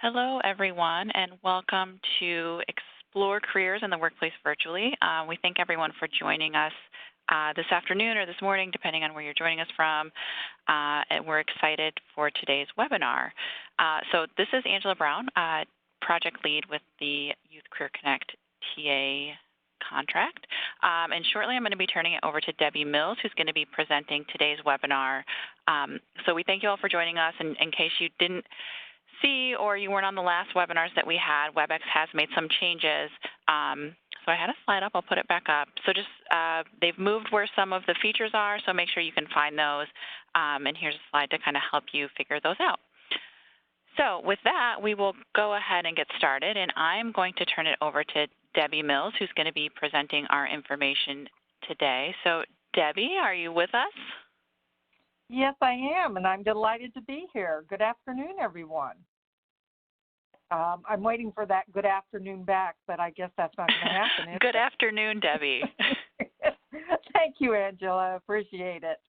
Hello, everyone, and welcome to Explore Careers in the Workplace Virtually. We thank everyone for joining us this afternoon or this morning, depending on where you're joining us from. And we're excited for today's webinar. So this is Angela Brown, project lead with the Youth CareerConnect TA contract. And shortly I'm going to be turning it over to Debbie Mills, who's going to be presenting today's webinar. So we thank you all for joining us. And in case you didn't see or you weren't on the last webinars that we had, WebEx has made some changes. So I had a slide up. I'll put it back up. So just they've moved where some of the features are, so make sure you can find those. And here's a slide to kind of help you figure those out. So with that, we will go ahead and get started, and I'm going to turn it over to Debbie Mills, who's going to be presenting our information today. So Debbie, are you with us? Yes, I am, and I'm delighted to be here. Good afternoon, everyone. I'm waiting for that good afternoon back, but I guess that's not going to happen. Good afternoon, Debbie. Thank you, Angela. I appreciate it.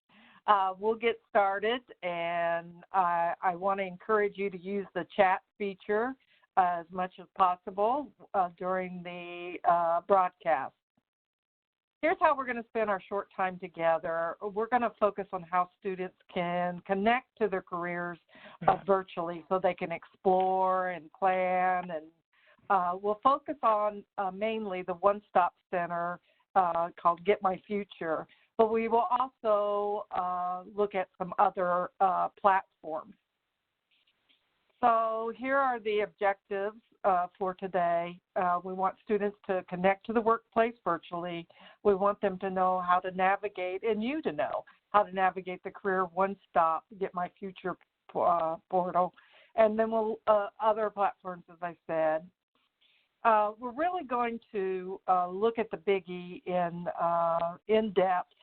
We'll get started, and I want to encourage you to use the chat feature as much as possible during the broadcast. Here's how we're going to spend our short time together. We're going to focus on how students can connect to their careers virtually so they can explore and plan. And we'll focus on mainly the one-stop center called Get My Future, but we will also look at some other platforms. So here are the objectives for today. We want students to connect to the workplace virtually. We want them to know how to navigate, and you to know how to navigate the CareerOneStop Get My Future portal. And then we'll other platforms, as I said. We're really going to look at the biggie in depth.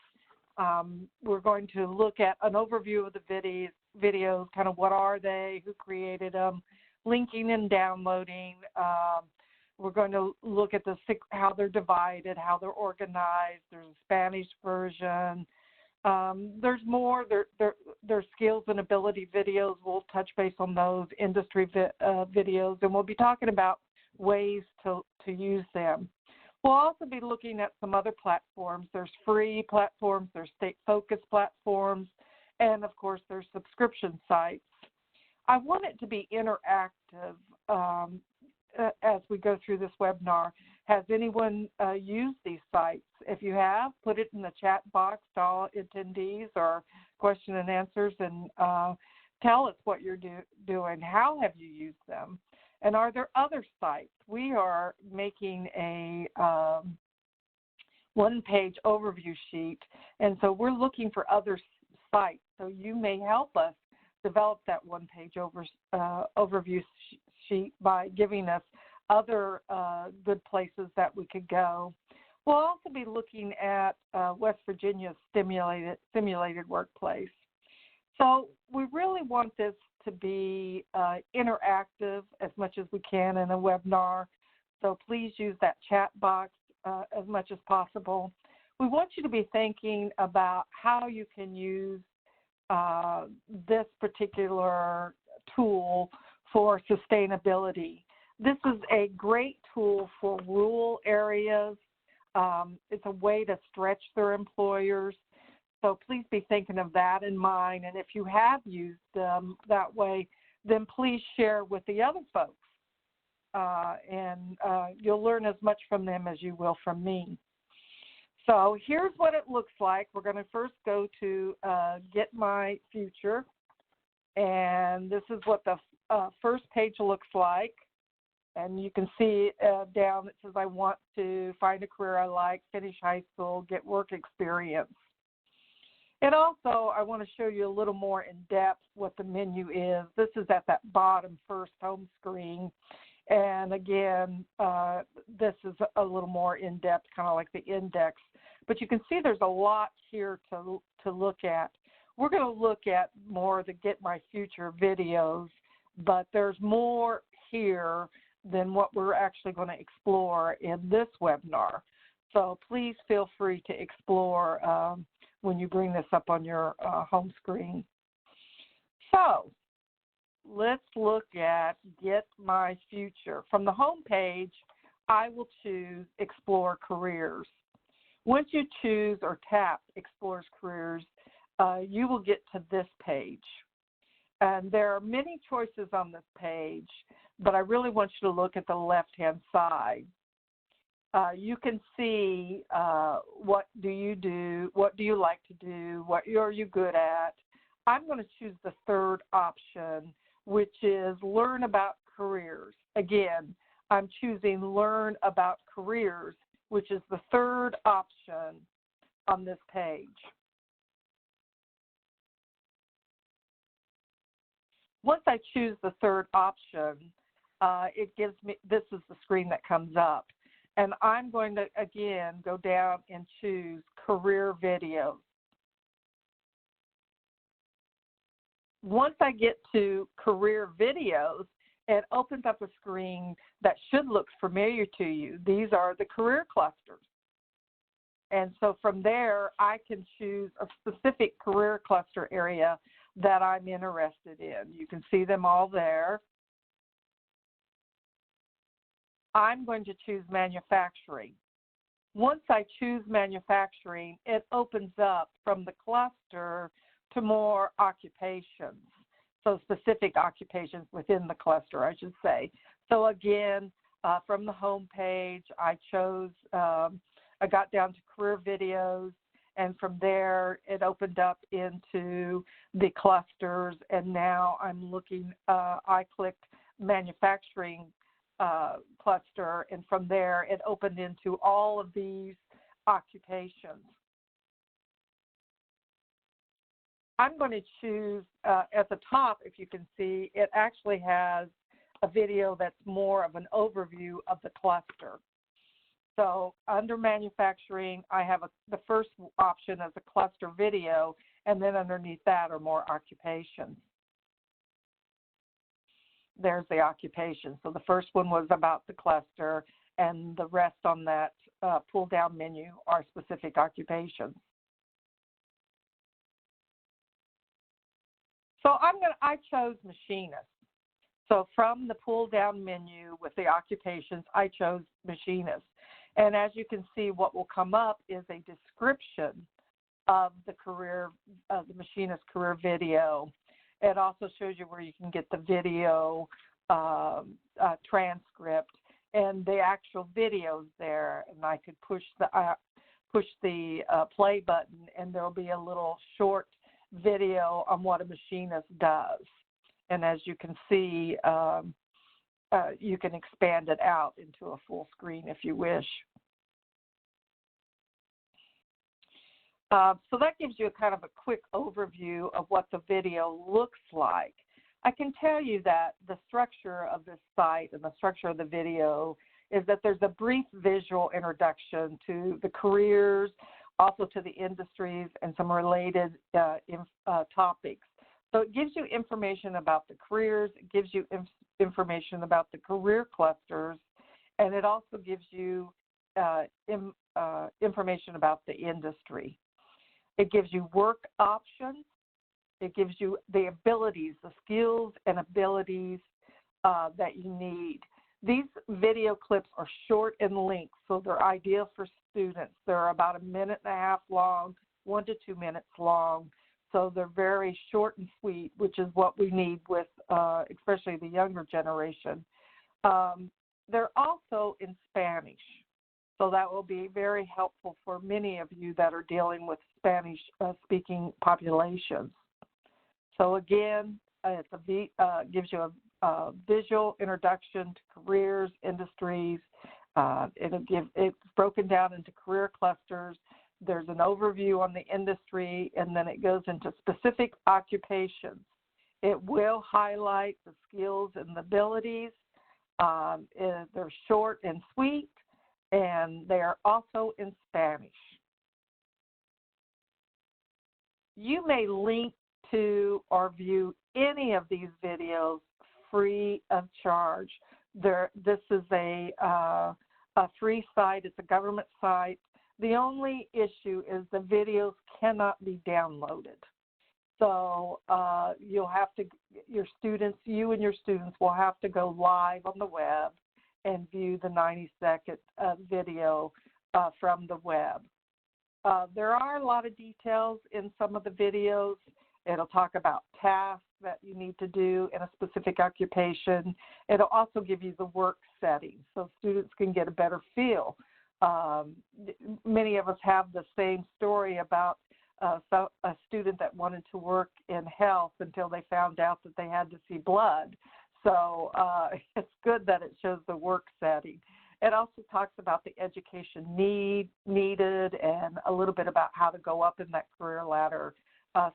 We're going to look at an overview of the videos, kind of what are they, who created them, linking and downloading. We're going to look at how they're divided, how they're organized. There's a Spanish version. There's more. There's skills and ability videos. We'll touch base on those, industry videos, and we'll be talking about ways to use them. We'll also be looking at some other platforms. There's free platforms, there's state-focused platforms, and of course there's subscription sites. I want it to be interactive as we go through this webinar. Has anyone used these sites? If you have, put it in the chat box to all attendees or question and answers, and tell us what you're doing. How have you used them? And are there other sites? We are making a one-page overview sheet, and so we're looking for other sites. So you may help us develop that one-page overview sheet by giving us other good places that we could go. We'll also be looking at West Virginia's simulated workplace. So we really want this to be interactive as much as we can in a webinar. So please use that chat box as much as possible. We want you to be thinking about how you can use this particular tool for sustainability. This is a great tool for rural areas. It's a way to stretch their employers. So please be thinking of that in mind. And if you have used them that way, then please share with the other folks. And you'll learn as much from them as you will from me. So here's what it looks like. We're going to first go to Get My Future. And this is what the first page looks like. And you can see down it says, I want to find a career I like, finish high school, get work experience. And also, I want to show you a little more in depth what the menu is. This is at that bottom first home screen. And again, this is a little more in depth, kind of like the index. But you can see there's a lot here to look at. We're going to look at more of the Get My Future videos, but there's more here than what we're actually going to explore in this webinar. So please feel free to explore when you bring this up on your home screen. So let's look at Get My Future. From the home page, I will choose Explore Careers. Once you choose or tap Explore Careers, you will get to this page. And there are many choices on this page, but I really want you to look at the left-hand side. You can see what do you do, what do you like to do, what are you good at. I'm going to choose the third option, which is Learn About Careers. Again, I'm choosing Learn About Careers, which is the third option on this page. Once I choose the third option, it gives me, this is the screen that comes up. And I'm going to, again, go down and choose Career Videos. Once I get to Career Videos, it opens up a screen that should look familiar to you. These are the career clusters. And so from there, I can choose a specific career cluster area that I'm interested in. You can see them all there. I'm going to choose manufacturing. Once I choose manufacturing, it opens up from the cluster to more occupations, so specific occupations within the cluster, I should say. So again, from the home page, I chose, I got down to career videos, and from there it opened up into the clusters, and now I'm looking, I clicked manufacturing cluster, and from there it opened into all of these occupations. I'm going to choose at the top, if you can see, it actually has a video that's more of an overview of the cluster. So under manufacturing, I have the first option as a cluster video, and then underneath that are more occupations. There's the occupation. So the first one was about the cluster, and the rest on that pull-down menu are specific occupations. So I chose machinist. So from the pull-down menu with the occupations, I chose machinist. And as you can see, what will come up is a description of the career, the machinist career video. It also shows you where you can get the video transcript and the actual videos there. And I could push the play button, and there will be a little short video on what a machinist does. And as you can see, you can expand it out into a full screen if you wish. So that gives you a kind of a quick overview of what the video looks like. I can tell you that the structure of this site and the structure of the video is that there's a brief visual introduction to the careers, also to the industries, and some related topics. So it gives you information about the careers, it gives you information about the career clusters, and it also gives you information about the industry. It gives you work options. It gives you the abilities, the skills and abilities that you need. These video clips are short in length, so they're ideal for students. They're about 1.5 minutes long, 1 to 2 minutes long. So they're very short and sweet, which is what we need with especially the younger generation. They're also in Spanish. So that will be very helpful for many of you that are dealing with Spanish-speaking populations. So again, it gives you a visual introduction to careers, industries. It's broken down into career clusters. There's an overview on the industry, and then it goes into specific occupations. It will highlight the skills and the abilities. They're short and sweet, and they are also in Spanish. You may link to or view any of these videos free of charge. This is a free site. It's a government site. The only issue is the videos cannot be downloaded. So you'll have to, you and your students will have to go live on the web and view the 90-second video from the web. There are a lot of details in some of the videos. It'll talk about tasks that you need to do in a specific occupation. It'll also give you the work settings so students can get a better feel. Many of us have the same story about a student that wanted to work in health until they found out that they had to see blood. So it's good that it shows the work setting. It also talks about the education needed and a little bit about how to go up in that career ladder.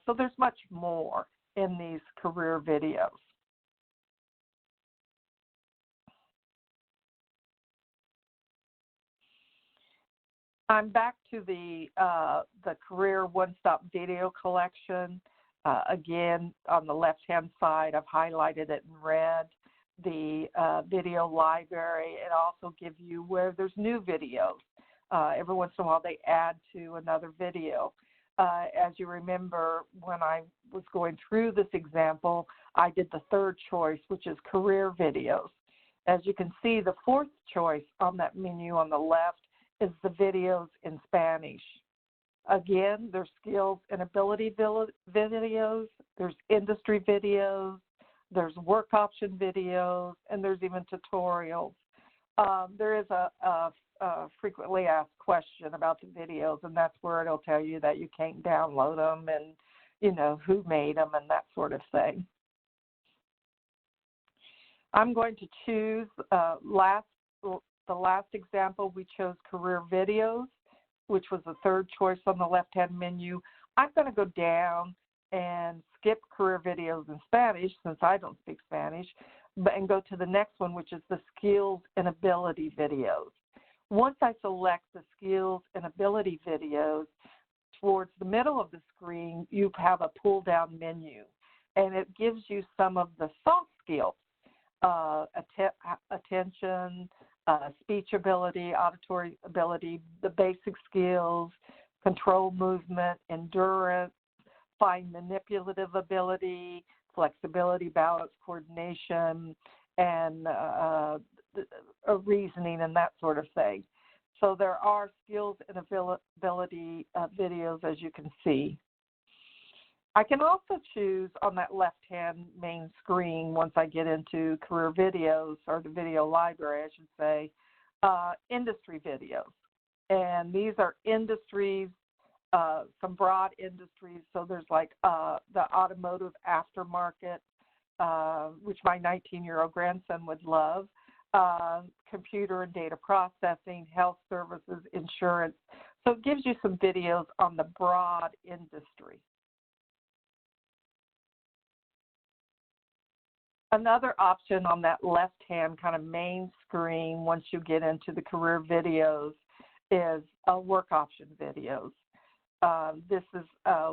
So there's much more in these career videos. I'm back to the Career One-Stop video collection. Again, on the left-hand side, I've highlighted it in red. The video library, it also gives you where there's new videos. Every once in a while, they add to another video. As you remember, when I was going through this example, I did the third choice, which is career videos. As you can see, the fourth choice on that menu on the left is the videos in Spanish. Again, there's skills and ability videos, there's industry videos, there's work option videos, and there's even tutorials. There is a frequently asked question about the videos, and that's where it'll tell you that you can't download them and, you know, who made them and that sort of thing. I'm going to choose the last example. We chose career videos, which was the third choice on the left-hand menu. I'm going to go down and skip career videos in Spanish since I don't speak Spanish, and go to the next one, which is the skills and ability videos. Once I select the skills and ability videos, towards the middle of the screen, you have a pull-down menu, and it gives you some of the soft skills, attention, speech ability, auditory ability, the basic skills, control movement, endurance, fine manipulative ability, flexibility, balance, coordination, and reasoning and that sort of thing. So there are skills and ability videos, as you can see. I can also choose on that left-hand main screen, once I get into career videos, or the video library, I should say, industry videos. And these are industries, some broad industries. So there's like the automotive aftermarket, which my 19-year-old grandson would love, computer and data processing, health services, insurance. So it gives you some videos on the broad industry. Another option on that left-hand kind of main screen, once you get into the career videos, is work option videos. This is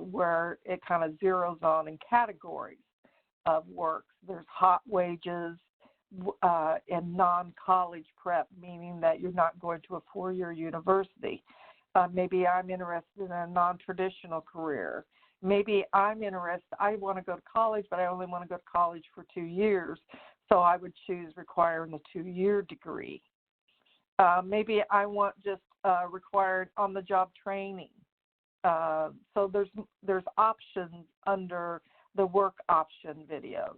where it kind of zeroes on in categories of work. There's hot wages and non-college prep, meaning that you're not going to a four-year university. Maybe I'm interested in a non-traditional career. Maybe I'm interested, I want to go to college, but I only want to go to college for 2 years, so I would choose requiring a 2-year degree. Maybe I want just required on-the-job training. So there's options under the work option videos.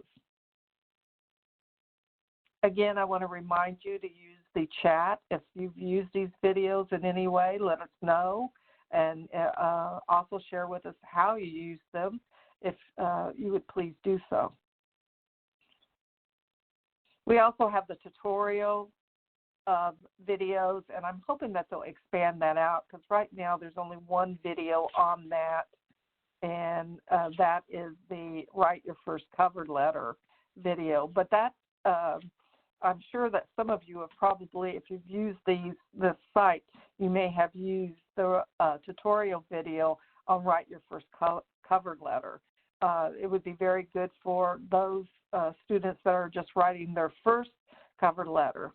Again, I want to remind you to use the chat. If you've used these videos in any way, let us know. And also share with us how you use them, if you would please do so. We also have the tutorial videos, and I'm hoping that they'll expand that out, because right now there's only one video on that, and that is the Write Your First Cover Letter video. But that, I'm sure that some of you have probably, if you've used this site, you may have used the tutorial video on Write Your First Cover Letter. It would be very good for those students that are just writing their first cover letter.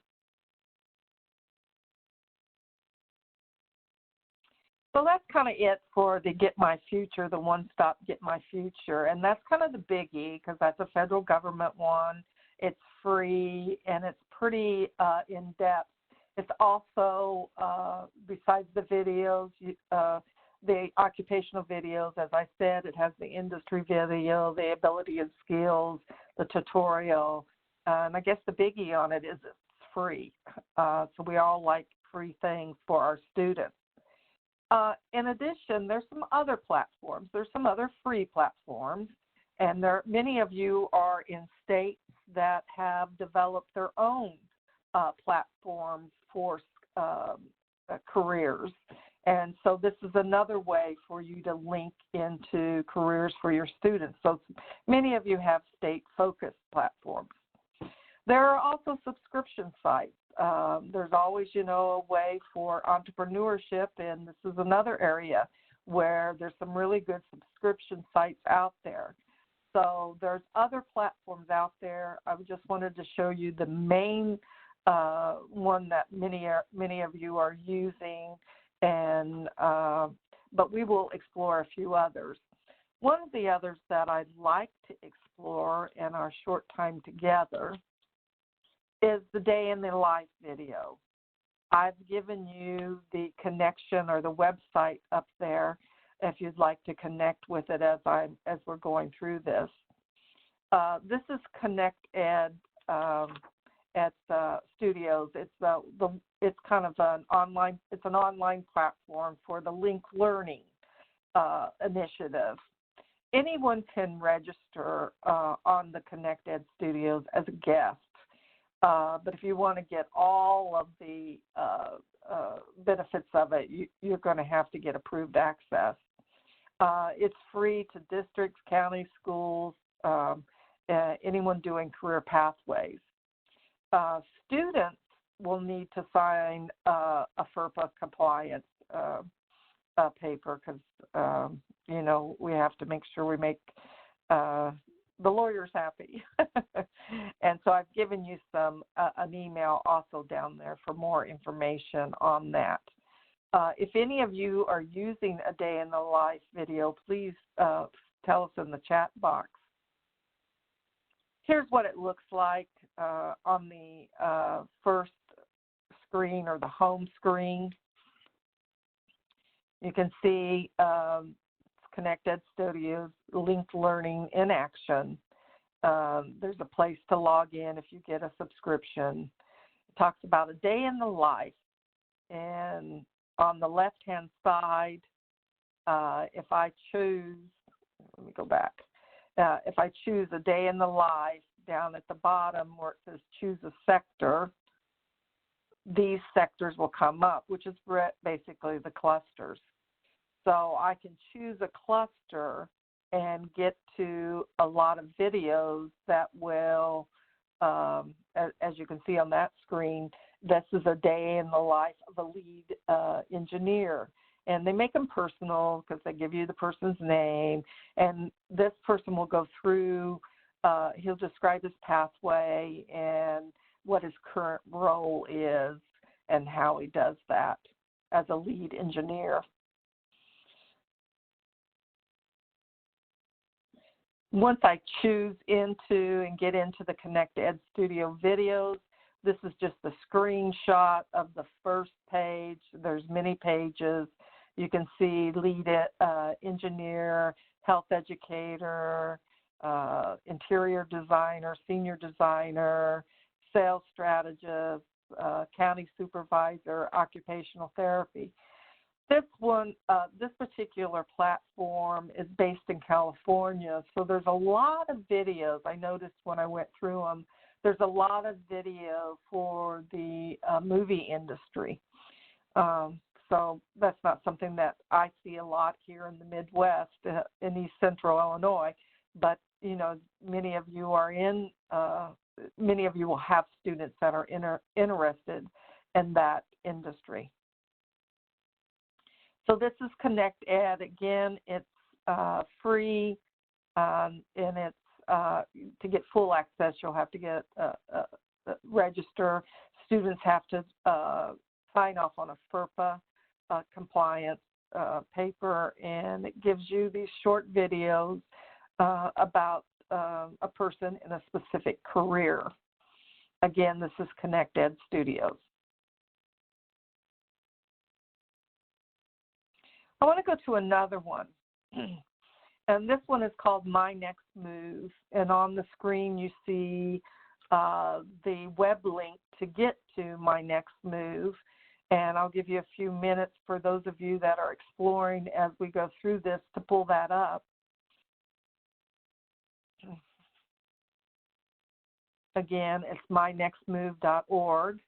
So that's kind of it for the Get My Future, the one-stop Get My Future. And that's kind of the biggie because that's a federal government one. It's free and it's pretty in-depth. It's also, besides the videos, the occupational videos, as I said, it has the industry video, the ability and skills, the tutorial. And I guess the biggie on it is it's free. So we all like free things for our students. In addition, there's some other platforms. There's some other free platforms, and many of you are in states that have developed their own platforms for careers. And so this is another way for you to link into careers for your students. So many of you have state-focused platforms. There are also subscription sites. There's always, a way for entrepreneurship, and this is another area where there's some really good subscription sites out there. So there's other platforms out there. I just wanted to show you the main one that many of you are using, and but we will explore a few others. One of the others that I'd like to explore in our short time together is the day in the life video. I've given you the connection or the website up there if you'd like to connect with it as we're going through this. This is Connect Ed at Studios. It's kind of an online platform for the Link Learning initiative. Anyone can register on the Connect Ed Studios as a guest. But if you want to get all of the benefits of it, you're going to have to get approved access. It's free to districts, county schools, anyone doing career pathways. Students will need to sign a FERPA compliance paper because, we have to make sure we make the lawyer's happy. And so I've given you an email also down there for more information on that. If any of you are using a day in the life video, please tell us in the chat box. Here's what it looks like on the first screen or the home screen. You can see Connect Ed Studios, linked learning in action. There's a place to log in if you get a subscription. It talks about a day in the life. And on the left-hand side, if I choose, let me go back. If I choose a day in the life, down at the bottom where it says choose a sector, these sectors will come up, which is basically the clusters. So I can choose a cluster and get to a lot of videos that will, as you can see on that screen, this is a day in the life of a lead engineer. And they make them personal because they give you the person's name. And this person will go through, he'll describe his pathway and what his current role is and how he does that as a lead engineer. Once I choose into and get into the Connect Ed Studio videos, this is just a screenshot of the first page. There's many pages. You can see lead engineer, health educator, interior designer, senior designer, sales strategist, county supervisor, occupational therapy. This particular platform is based in California, so there's a lot of videos. I noticed when I went through them, there's a lot of video for the movie industry. So that's not something that I see a lot here in the Midwest, in East Central Illinois. But many of you are many of you will have students that are interested in that industry. So this is Connect Ed. Again, it's free, and it's to get full access. You'll have to get register. Students have to sign off on a FERPA compliance paper, and it gives you these short videos about a person in a specific career. Again, this is Connect Ed Studios. I want to go to another one. And this one is called My Next Move. And on the screen you see the web link to get to My Next Move. And I'll give you a few minutes for those of you that are exploring as we go through this to pull that up. Again, it's mynextmove.org.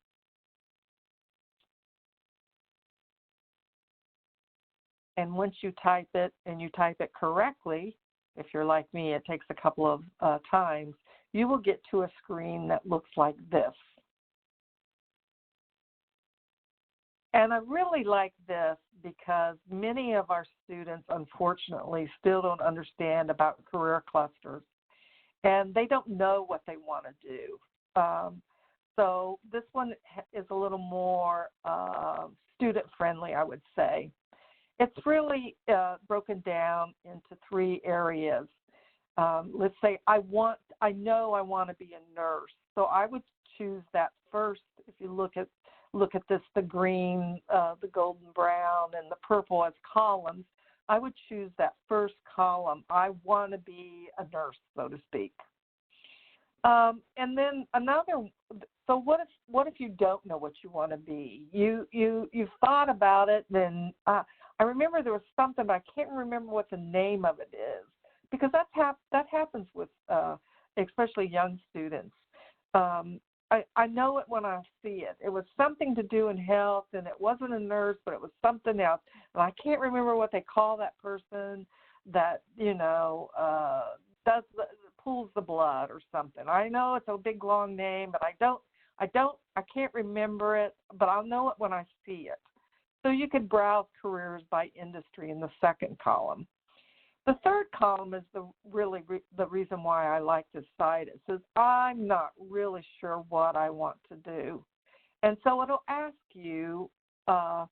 And once you type it, and you type it correctly, if you're like me, it takes a couple of times, you will get to a screen that looks like this. And I really like this because many of our students, unfortunately, still don't understand about career clusters, and they don't know what they want to do. So this one is a little more student-friendly, I would say. It's really broken down into 3 areas. Let's say I know I want to be a nurse, so I would choose that first. If you look at this, the green, the golden brown, and the purple as columns, I would choose that first column. I want to be a nurse, so to speak. And then another. So what if you don't know what you want to be? You've thought about it. Then I remember there was something, but I can't remember what the name of it is, because that happens with especially young students. I know it when I see it. It was something to do in health, and it wasn't a nurse, but it was something else. And I can't remember what they call that person that, pulls the blood or something. I know it's a big long name, but I can't remember it, but I'll know it when I see it. So you could browse careers by industry in the second column. The third column is the reason why I like this site. It says, I'm not really sure what I want to do. And so it'll ask you, well,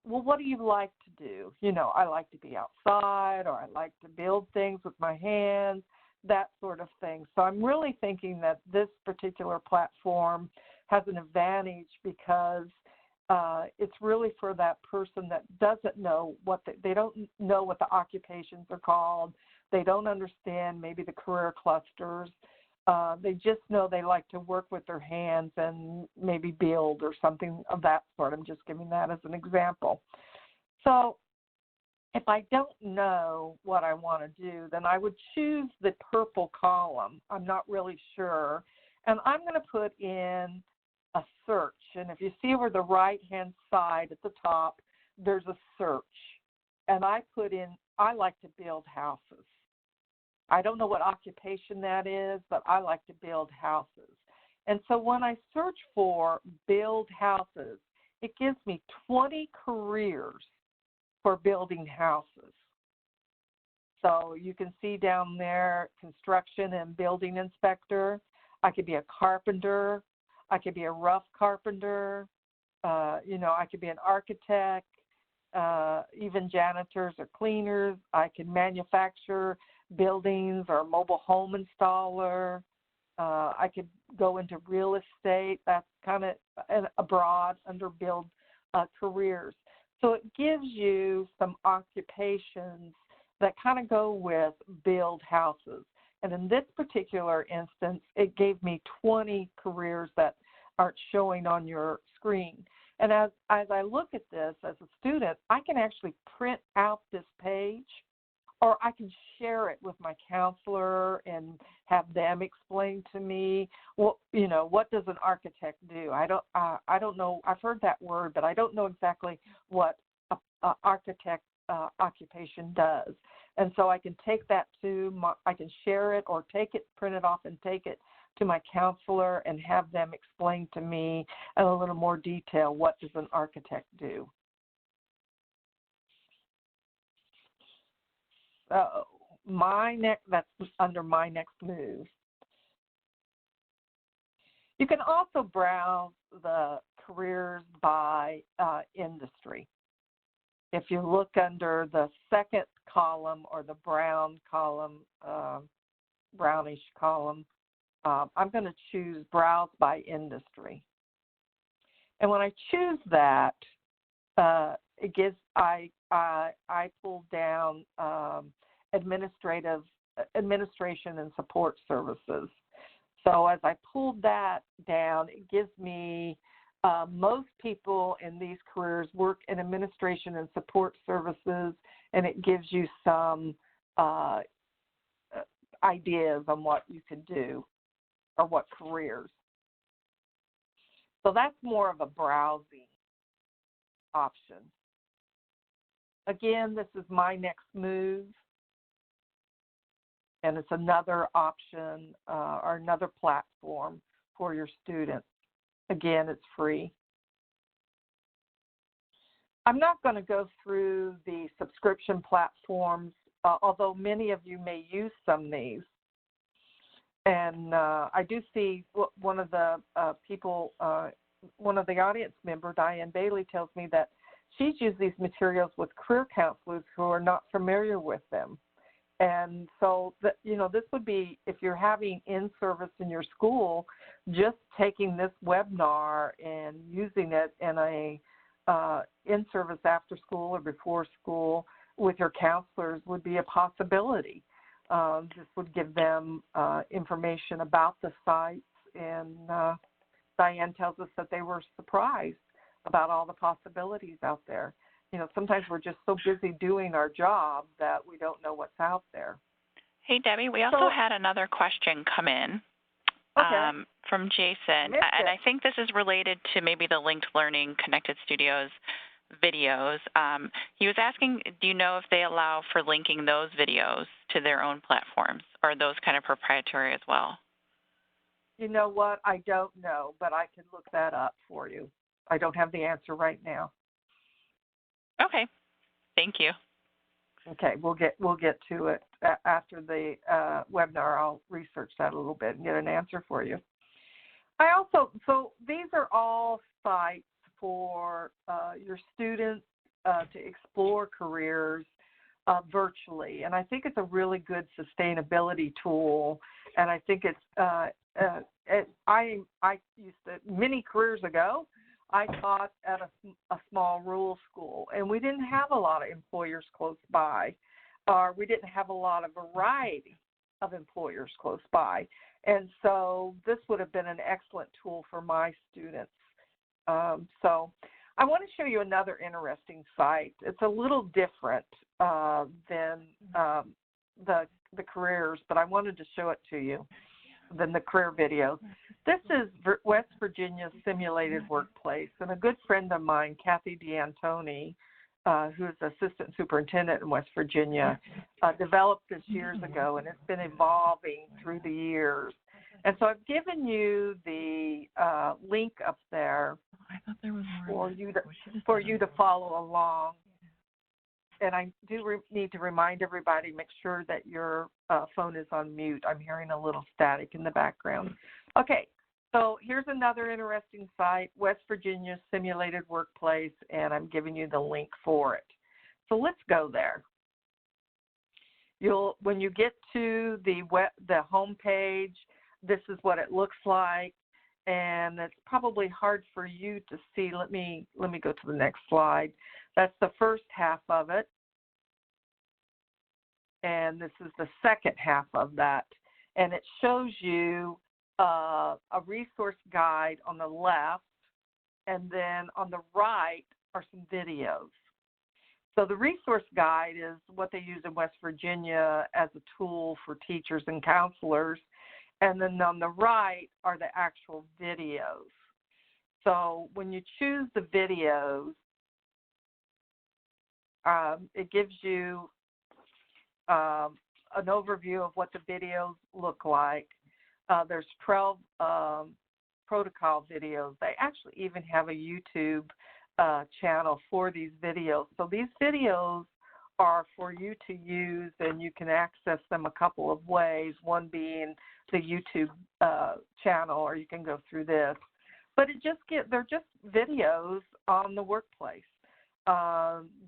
what do you like to do? I like to be outside, or I like to build things with my hands, that sort of thing. So I'm really thinking that this particular platform has an advantage because it's really for that person that doesn't know they don't know what the occupations are called. They don't understand maybe the career clusters. They just know they like to work with their hands and maybe build or something of that sort. I'm just giving that as an example. So if I don't know what I want to do, then I would choose the purple column. I'm not really sure. And I'm going to put in a search. And if you see over the right-hand side at the top, there's a search. And I put in, I like to build houses. I don't know what occupation that is, but I like to build houses. And so when I search for build houses, it gives me 20 careers for building houses. So you can see down there, construction and building inspector. I could be a carpenter. I could be a rough carpenter. I could be an architect, even janitors or cleaners. I could manufacture buildings or a mobile home installer. I could go into real estate. That's kind of abroad under build careers. So it gives you some occupations that kind of go with build houses. And in this particular instance, it gave me 20 careers that aren't showing on your screen. And as I look at this as a student, I can actually print out this page, or I can share it with my counselor and have them explain to me, well, what does an architect do? I don't know. I've heard that word, but I don't know exactly what an architect occupation does. And so I can take that I can share it or print it off and take it to my counselor and have them explain to me in a little more detail, what does an architect do? So that's under My Next Move. You can also browse the careers by industry. if you look under the second column or the brown column, brownish column, I'm going to choose Browse by Industry. And when I choose that, it gives I pull down administration and support services. So as I pulled that down, it gives me most people in these careers work in administration and support services, and it gives you some ideas on what you could do or what careers. So that's more of a browsing option. Again, this is my next move, and it's another option or another platform for your students. Again, it's free. I'm not going to go through the subscription platforms, although many of you may use some of these. And I do see one of the people, one of the audience member, Diane Bailey, tells me that she's used these materials with career counselors who are not familiar with them. And so, this would be, if you're having in-service in your school, just taking this webinar and using it in a in-service after school or before school with your counselors would be a possibility. This would give them information about the sites, and Diane tells us that they were surprised about all the possibilities out there. Sometimes we're just so busy doing our job that we don't know what's out there. Hey, Debbie, we also had another question come in from Jason, and I think this is related to maybe the Linked Learning Connected Studios videos. He was asking, do you know if they allow for linking those videos to their own platforms, or are those kind of proprietary as well? You know what? I don't know, but I can look that up for you. I don't have the answer right now. Okay, thank you. Okay, we'll get to it after the webinar. I'll research that a little bit and get an answer for you. So these are all sites for your students to explore careers virtually, and I think it's a really good sustainability tool. And I think it's I used to, many careers ago, I taught at a small rural school, and we didn't have a lot of employers close by, or we didn't have a lot of variety of employers close by. And so this would have been an excellent tool for my students. So I want to show you another interesting site. It's a little different than the careers, but I wanted to show it to you than the career videos. This is West Virginia Simulated Workplace, and a good friend of mine, Kathy D'Antoni, who's assistant superintendent in West Virginia, developed this years ago, and it's been evolving through the years. And so I've given you the link up there for you to follow along. And I do need to remind everybody, make sure that your phone is on mute. I'm hearing a little static in the background. Okay, so here's another interesting site, West Virginia Simulated Workplace, and I'm giving you the link for it. So let's go there. When you get to the home page, this is what it looks like, and it's probably hard for you to see. Let me go to the next slide. That's the first half of it, and this is the second half of that, and it shows you a resource guide on the left, and then on the right are some videos. So the resource guide is what they use in West Virginia as a tool for teachers and counselors, and then on the right are the actual videos. So when you choose the videos, it gives you an overview of what the videos look like. There's 12 protocol videos. They actually even have a YouTube channel for these videos. So these videos are for you to use, and you can access them a couple of ways, one being the YouTube channel, or you can go through this. But they're just videos on the workplace.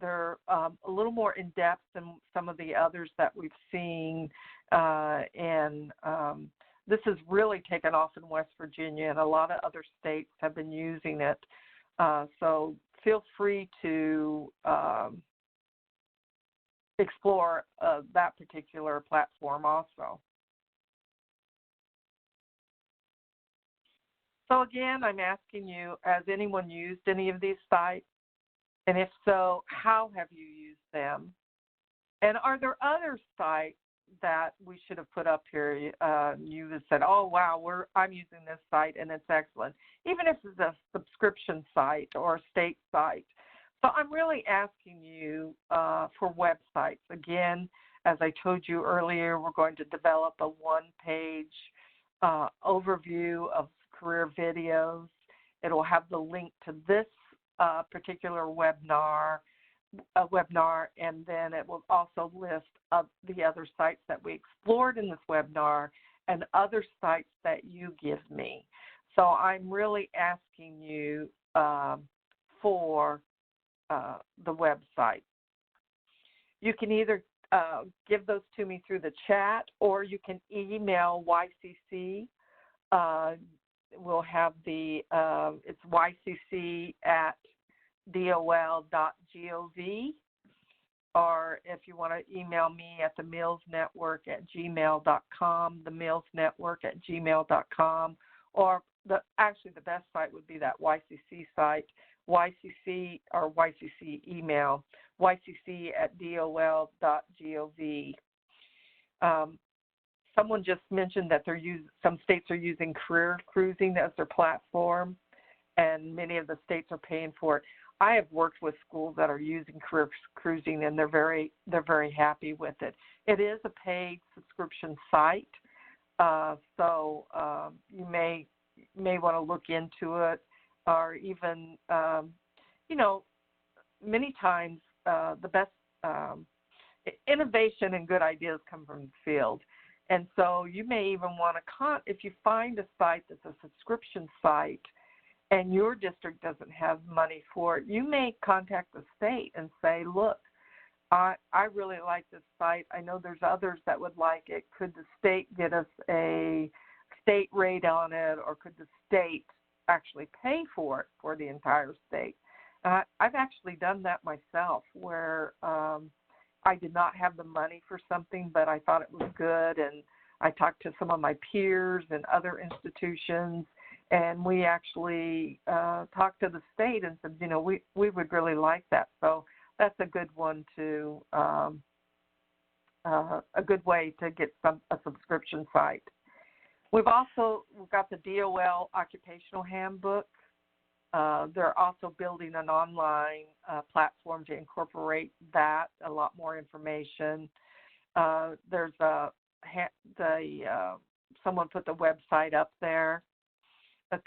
They're a little more in-depth than some of the others that we've seen, and this has really taken off in West Virginia, and a lot of other states have been using it. So feel free to explore that particular platform also. So again, I'm asking you, has anyone used any of these sites? And if so, how have you used them? And are there other sites that we should have put up here? You have said, oh, wow, I'm using this site and it's excellent, even if it's a subscription site or a state site. So I'm really asking you for websites. Again, as I told you earlier, we're going to develop a one-page overview of career videos. It'll have the link to this particular webinar, and then it will also list the other sites that we explored in this webinar and other sites that you give me. So I'm really asking you for the website. You can either give those to me through the chat, or you can email YCC. We'll have the, it's ycc@dol.gov, or if you want to email me at themillsnetwork@gmail.com, themillsnetwork@gmail.com, or actually the best site would be that YCC site, YCC or YCC email, ycc@dol.gov. Someone just mentioned that some states are using Career Cruising as their platform, and many of the states are paying for it. I have worked with schools that are using Career Cruising, and they're very happy with it. It is a paid subscription site, so you may want to look into it, or even many times the best innovation and good ideas come from the field. And so you may even want to, if you find a site that's a subscription site and your district doesn't have money for it, you may contact the state and say, look, I really like this site. I know there's others that would like it. Could the state get us a state rate on it, or could the state actually pay for it for the entire state? I've actually done that myself, where I did not have the money for something, but I thought it was good, and I talked to some of my peers and other institutions, and we actually talked to the state and said, we would really like that. So that's a good one to, a good way to get a subscription site. We've got the DOL Occupational Handbook. They're also building an online platform to incorporate that, a lot more information. There's someone put the website up there.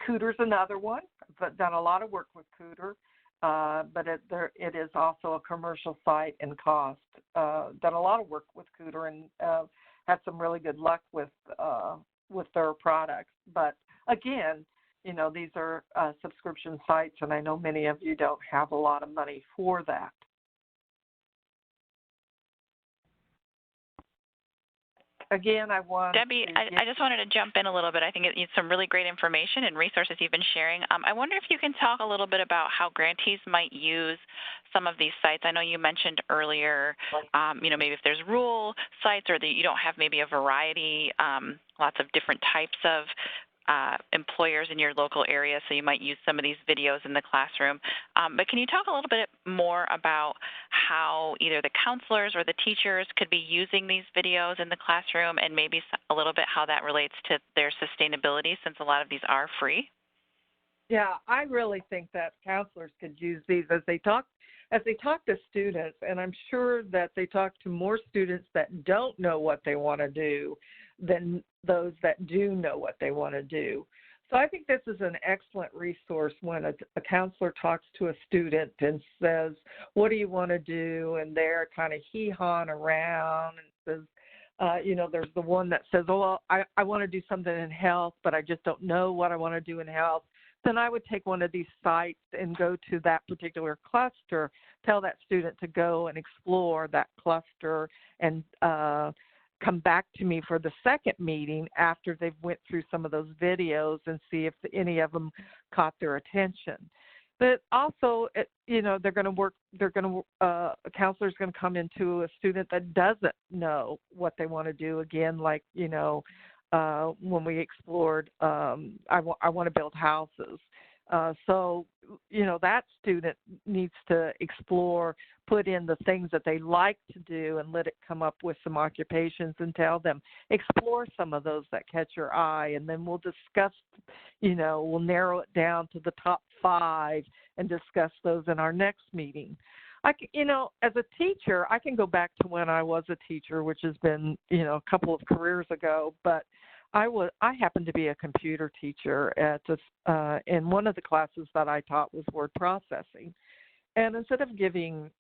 Cooter's another one. I've done a lot of work with Cooter, but it is also a commercial site and cost. Done a lot of work with Cooter and had some really good luck with their products. But again, these are subscription sites, and I know many of you don't have a lot of money for that. Again, Debbie, I just wanted to jump in a little bit. I think it's some really great information and resources you've been sharing. I wonder if you can talk a little bit about how grantees might use some of these sites. I know you mentioned earlier, maybe if there's rural sites, or that you don't have maybe a variety, lots of different types of employers in your local area, so you might use some of these videos in the classroom. But can you talk a little bit more about how either the counselors or the teachers could be using these videos in the classroom, and maybe a little bit how that relates to their sustainability, since a lot of these are free? Yeah, I really think that counselors could use these as they talk to students, and I'm sure that they talk to more students that don't know what they want to do than those that do know what they want to do. So I think this is an excellent resource when a counselor talks to a student and says, what do you want to do? And they're kind of hee-hawing around and says, there's the one that says, I want to do something in health, but I just don't know what I want to do in health. then I would take one of these sites and go to that particular cluster, tell that student to go and explore that cluster and come back to me for the second meeting after they've went through some of those videos and see if any of them caught their attention. But also, they're going to work. A counselor's going to come into a student that doesn't know what they want to do. Again, like when we explored, I want to build houses. So that student needs to explore, put in the things that they like to do, and let it come up with some occupations and tell them, explore some of those that catch your eye, and then we'll discuss, we'll narrow it down to the top 5 and discuss those in our next meeting. As a teacher, I can go back to when I was a teacher, which has been, a couple of careers ago, but I happened to be a computer teacher and one of the classes that I taught was word processing. And instead of giving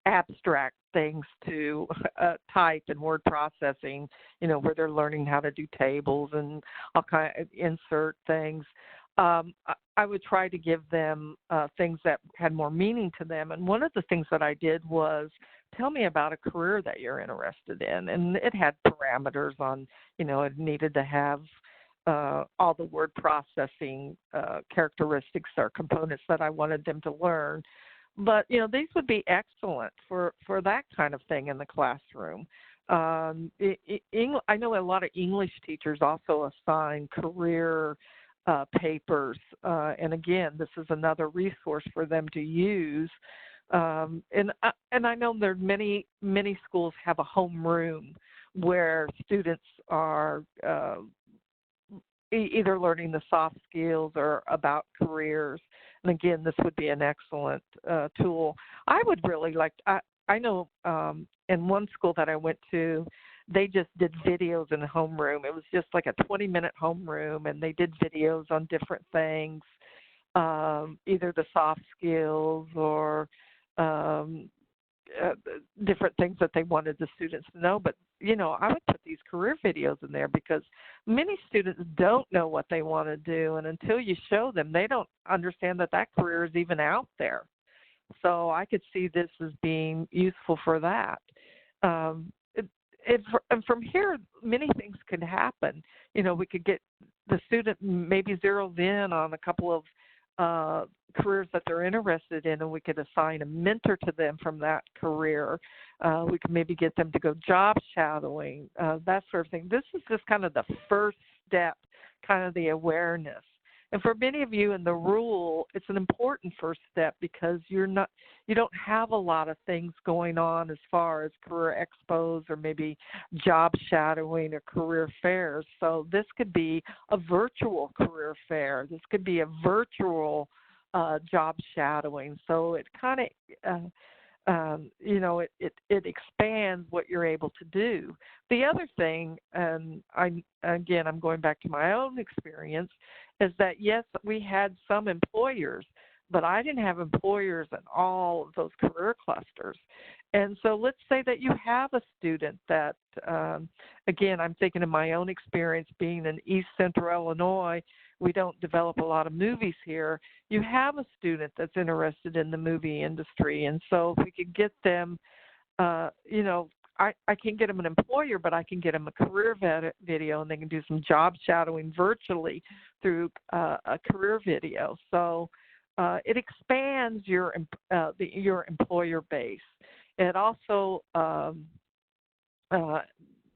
abstract things to type and word processing, where they're learning how to do tables and all kind of insert things, I would try to give them things that had more meaning to them. And one of the things that I did was, tell me about a career that you're interested in. And it had parameters on, it needed to have all the word processing characteristics or components that I wanted them to learn. But, these would be excellent for that kind of thing in the classroom. I know a lot of English teachers also assign career papers. And again, this is another resource for them to use. And I know there are many schools have a homeroom where students are either learning the soft skills or about careers. And again, this would be an excellent tool. I would really like. I know in one school that I went to, they just did videos in the homeroom. It was just like a 20-minute homeroom, and they did videos on different things, either the soft skills or different things that they wanted the students to know. But, I would put these career videos in there because many students don't know what they want to do, and until you show them, they don't understand that career is even out there. So I could see this as being useful for that. And from here, many things could happen. We could get the student maybe zeroed in on a couple of careers that they're interested in, and we could assign a mentor to them from that career. We could maybe get them to go job shadowing, that sort of thing. This is just kind of the first step, kind of the awareness. And for many of you in the rural, it's an important first step because you don't have a lot of things going on as far as career expos or maybe job shadowing or career fairs. So this could be a virtual career fair. This could be a virtual job shadowing. So it kind of it expands what you're able to do. The other thing, and I'm going back to my own experience, is that yes, we had some employers, but I didn't have employers in all of those career clusters. And so let's say that you have a student that, again, I'm thinking of my own experience being in East Central Illinois. We don't develop a lot of movies here. You have a student that's interested in the movie industry. And so if we could get them, I can't get them an employer, but I can get them a career video, and they can do some job shadowing virtually through a career video. So it expands your employer base. It also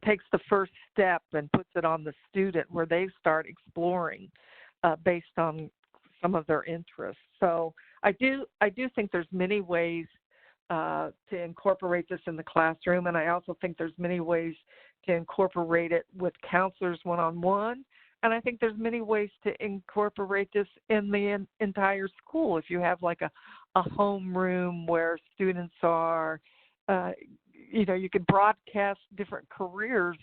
takes the first step and puts it on the student where they start exploring based on some of their interests. So I do think there's many ways to incorporate this in the classroom, and I also think there's many ways to incorporate it with counselors one-on-one, and I think there's many ways to incorporate this in the entire school. If you have like a homeroom where students are, you can broadcast different careers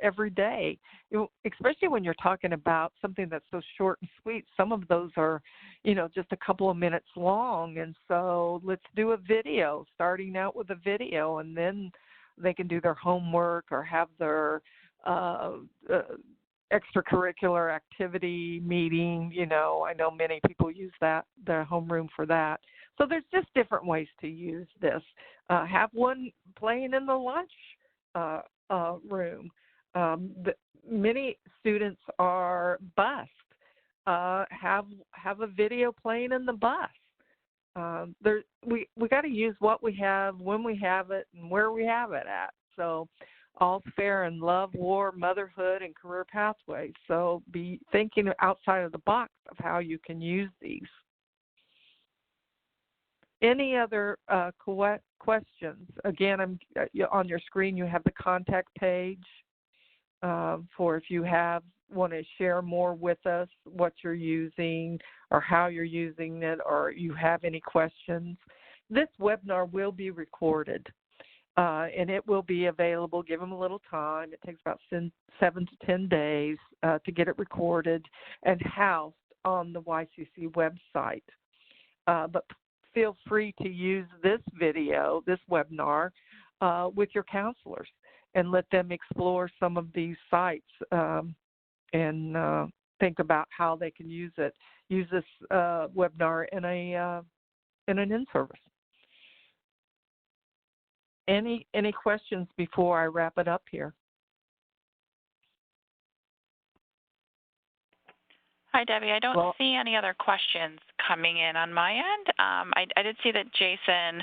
every day, especially when you're talking about something that's so short and sweet. Some of those are, just a couple of minutes long. And so let's do a video, starting out with a video, and then they can do their homework or have their extracurricular activity meeting. I know many people use the homeroom for that. So there's just different ways to use this. Have one playing in the lunch room. Many students are bused. Have a video playing in the bus. We got to use what we have, when we have it, and where we have it at. So all's fair in love, war, motherhood, and career pathways. So be thinking outside of the box of how you can use these. Any other questions? Again, on your screen you have the contact page for if you want to share more with us what you're using or how you're using it, or you have any questions. This webinar will be recorded, and it will be available. Give them a little time. It takes about 7 to 10 days to get it recorded and housed on the YCC website. But feel free to use this video, this webinar, with your counselors and let them explore some of these sites and think about how they can use this webinar in an in-service. Any questions before I wrap it up here? Hi, Debbie. I don't see any other questions coming in on my end. I did see that Jason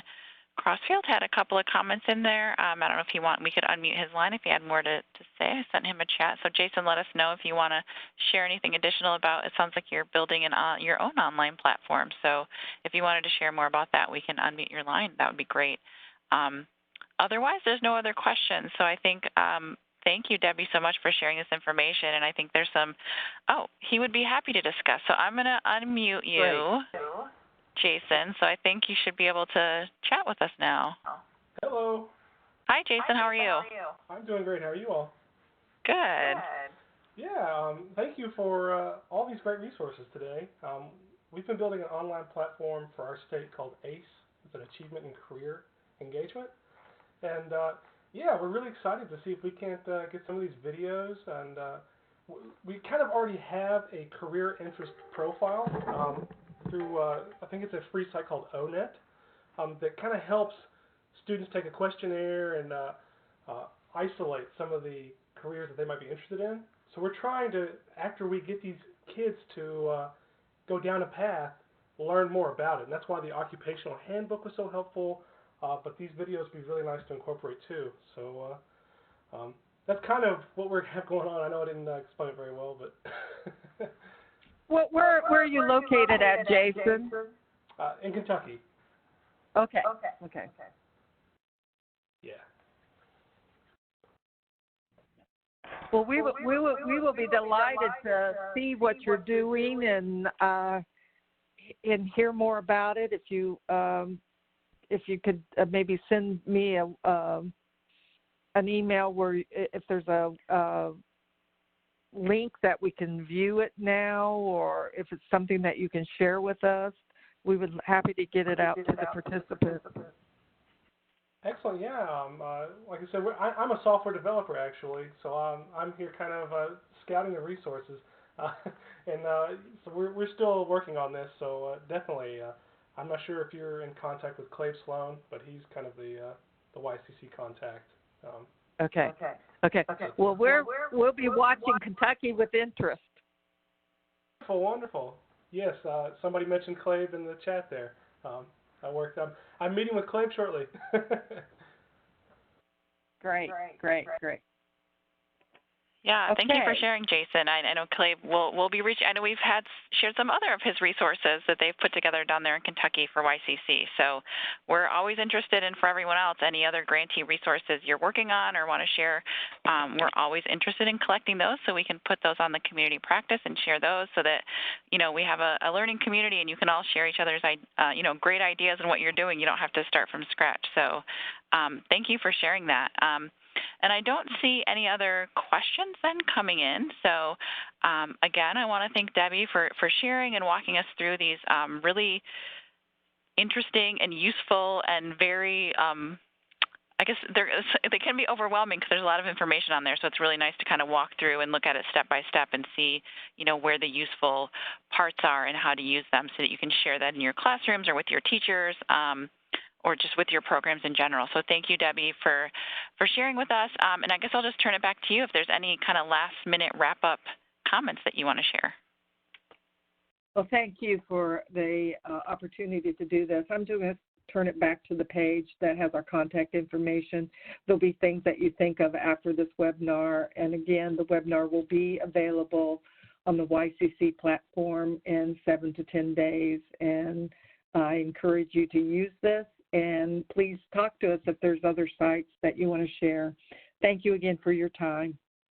Crossfield had a couple of comments in there. I don't know if we could unmute his line if he had more to say. I sent him a chat. So, Jason, let us know if you want to share anything additional about it. Sounds like you're building your own online platform. So if you wanted to share more about that, we can unmute your line. That would be great. Otherwise, there's no other questions. So I think thank you, Debbie, so much for sharing this information. And I think there's he would be happy to discuss. So I'm going to unmute you, Jason. So I think you should be able to chat with us now. Hello. Hi, Jason. How are you? I'm doing great. How are you all? Good. Yeah, thank you for all these great resources today. We've been building an online platform for our state called ACE. It's an Achievement in Career Engagement. And yeah, we're really excited to see if we can't get some of these videos. And we kind of already have a career interest profile through, I think it's a free site called ONET that kind of helps students take a questionnaire and isolate some of the careers that they might be interested in. So we're trying to, after we get these kids to go down a path, learn more about it. And that's why the occupational handbook was so helpful. But these videos would be really nice to incorporate too. So that's kind of what we have going on. I know I didn't explain it very well, but. Where are you located at, Jason? In Kentucky. Okay. Yeah. Well, we will be delighted to see what you're doing and hear more about it. If you could maybe send me an email where if there's a link that we can view it now, or if it's something that you can share with us, we would be happy to get it out to the participants. Excellent. Yeah. Like I said, I'm a software developer actually, so I'm here kind of scouting the resources, and so we're still working on this. So definitely, I'm not sure if you're in contact with Clave Sloan, but he's kind of the YCC contact. Okay. Well, we'll be watching Kentucky with interest. Wonderful. Yes, somebody mentioned Clave in the chat there. I'm meeting with Clave shortly. Great. Yeah, thank you for sharing, Jason. I know Clave will be reaching. I know we've shared some other of his resources that they've put together down there in Kentucky for YCC. So we're always interested in, for everyone else, any other grantee resources you're working on or want to share. We're always interested in collecting those so we can put those on the community practice and share those so that, we have a learning community and you can all share each other's, great ideas and what you're doing. You don't have to start from scratch. So thank you for sharing that. And I don't see any other questions then coming in. So again, I want to thank Debbie for sharing and walking us through these really interesting and useful and very I guess they can be overwhelming because there's a lot of information on there. So it's really nice to kind of walk through and look at it step by step and see, where the useful parts are and how to use them so that you can share that in your classrooms or with your teachers or just with your programs in general. So thank you, Debbie, for sharing with us. And I guess I'll just turn it back to you if there's any kind of last-minute wrap-up comments that you want to share. Well, thank you for the opportunity to do this. I'm going to turn it back to the page that has our contact information. There'll be things that you think of after this webinar. And again, the webinar will be available on the YCC platform in 7 to 10 days. And I encourage you to use this. And please talk to us if there's other sites that you want to share. Thank you again for your time.